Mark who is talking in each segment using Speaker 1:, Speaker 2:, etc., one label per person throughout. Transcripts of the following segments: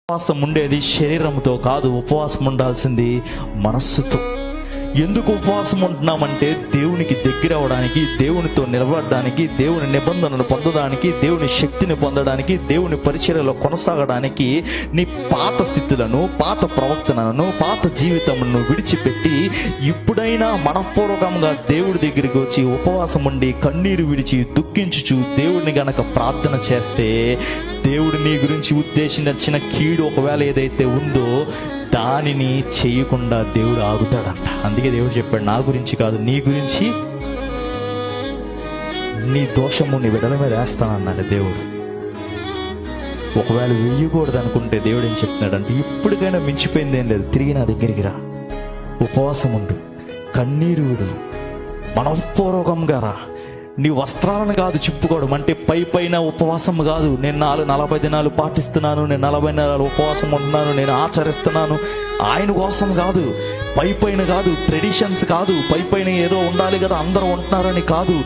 Speaker 1: ఉపవాసం ఉండేది శరీరంతో కాదు, ఉపవాసం ఉండాల్సింది మనస్సుతో. ఎందుకు ఉపవాసం ఉంటున్నామంటే దేవునికి దగ్గర అవడానికి, దేవునితో నిలబడడానికి, దేవుని నిబంధనను పొందడానికి, దేవుని శక్తిని పొందడానికి, దేవుని పరిచర్యలో కొనసాగడానికి నీ పాత స్థితులను, పాత ప్రవర్తనలను, పాత జీవితమును విడిచిపెట్టి ఇప్పుడైనా మనఃపూర్వకంగా దేవుడి దగ్గరికి వచ్చి ఉపవాసం ఉండి కన్నీరు విడిచి దుఃఖించుచు దేవుడిని గనక ప్రార్థన చేస్తే దేవుడు నీ గురించి ఉద్దేశించిన కీడు ఒకవేళ ఏదైతే ఉందో దానిని చేయకుండా దేవుడు ఆగుతాడంట. అందుకే దేవుడు చెప్పాడు, నా గురించి కాదు నీ గురించి, నీ దోషము నీ బిడ్డల మీద వేస్తానన్నాడు దేవుడు. ఒకవేళ వెయ్యకూడదు అనుకుంటే దేవుడు ఏం చెప్తున్నాడంటే, ఇప్పటికైనా మించిపోయింది ఏం లేదు, తిరిగి నా దగ్గరికి రా, ఉపవాసం ఉండు, కన్నీరు విడు, మనఃపూర్వకంగా రా. నీ వస్త్రాలను కాదు చిప్పుకోవడం అంటే పైన ఉపవాసం కాదు. నేను 40 దినాలు పాటిస్తున్నాను, నేను 40 దినాలు ఉపవాసం ఉంటున్నాను, నేను ఆచరిస్తున్నాను, ఆయన కోసం కాదు. పైన కాదు, ట్రెడిషన్స్ కాదు, పైన ఏదో ఉండాలి కదా అందరూ ఉంటున్నారని కాదు.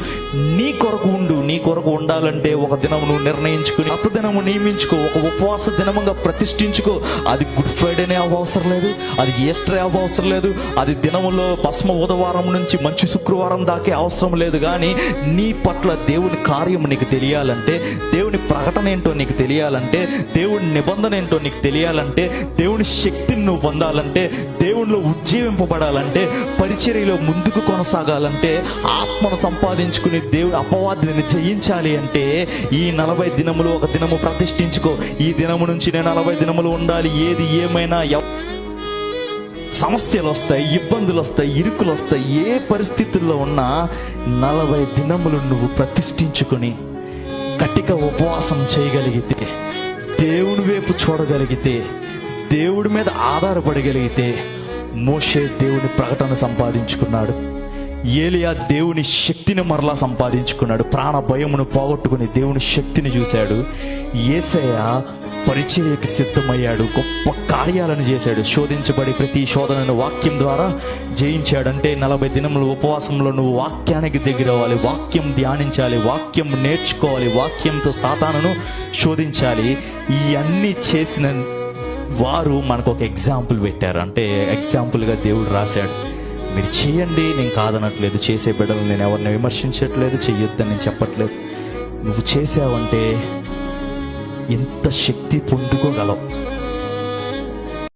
Speaker 1: నీ కొరకు ఉండు. నీ కొరకు ఉండాలంటే ఒక దినం నువ్వు నిర్ణయించుకుని కొత్త దినము నియమించుకో, ఒక ఉపవాస దినముగా ప్రతిష్ఠించుకో. అది గుడ్ ఫ్రైడేనే అవసరం లేదు, అది ఈస్టర్ అవసరం లేదు, అది దినములో భస్మ బుధవారం నుంచి మంచి శుక్రవారం దాకే అవసరం లేదు. కానీ నీ పట్ల దేవుని కార్యం నీకు తెలియాలంటే, దేవుని ప్రకటన ఏంటో నీకు తెలియాలంటే, దేవుని నిబంధన ఏంటో నీకు తెలియాలంటే, దేవుని శక్తిని నువ్వు పొందాలంటే, దేవునిలో ఉజ్జీవింపబడాలంటే, పరిచర్యలో ముందుకు కొనసాగాలంటే, ఆత్మను సంపాదించుకుని దేవుడు అపవాదిని జయించాలి అంటే ఈ 40 దినములు ఒక దినము ప్రతిష్ఠించుకో. ఈ దినము నుంచి నేను 40 దినములు ఉండాలి. ఏది ఏమైనా సమస్యలు వస్తాయి, ఇబ్బందులు వస్తాయి, ఇరుకులు వస్తాయి, ఏ పరిస్థితుల్లో ఉన్నా 40 దినములు నువ్వు ప్రతిష్ఠించుకుని గట్టిగా ఉపవాసం చేయగలిగితే, దేవుని వైపు చూడగలిగితే, దేవుడి మీద ఆధారపడగలిగితే, మోషే దేవుని ప్రకటన సంపాదించుకున్నాడు, ఏలియా దేవుని శక్తిని మరలా సంపాదించుకున్నాడు, ప్రాణ భయమును పోగొట్టుకుని దేవుని శక్తిని చూశాడు, యేసయ్య పరిచర్యకి సిద్ధమయ్యాడు, గొప్ప కార్యాలను చేశాడు, శోధించబడి ప్రతి శోధనను వాక్యం ద్వారా జయించాడు. అంటే 40 దినములు ఉపవాసంలో నువ్వు వాక్యానికి దగ్గర అవ్వాలి, వాక్యం ధ్యానించాలి, వాక్యం నేర్చుకోవాలి, వాక్యంతో సాతానును శోధించాలి. ఇవన్నీ చేసిన వారు మనకు ఒక ఎగ్జాంపుల్ పెట్టారు. అంటే ఎగ్జాంపుల్గా దేవుడు రాశాడు, మీరు చేయండి, నేను కాదనట్లేదు, చేసే బిడ్డలు నేను ఎవరిని విమర్శించట్లేదు, చెయ్యొద్దని నేను చెప్పట్లేదు. నువ్వు చేసావంటే ఎంత శక్తి పొందుకోగలవు.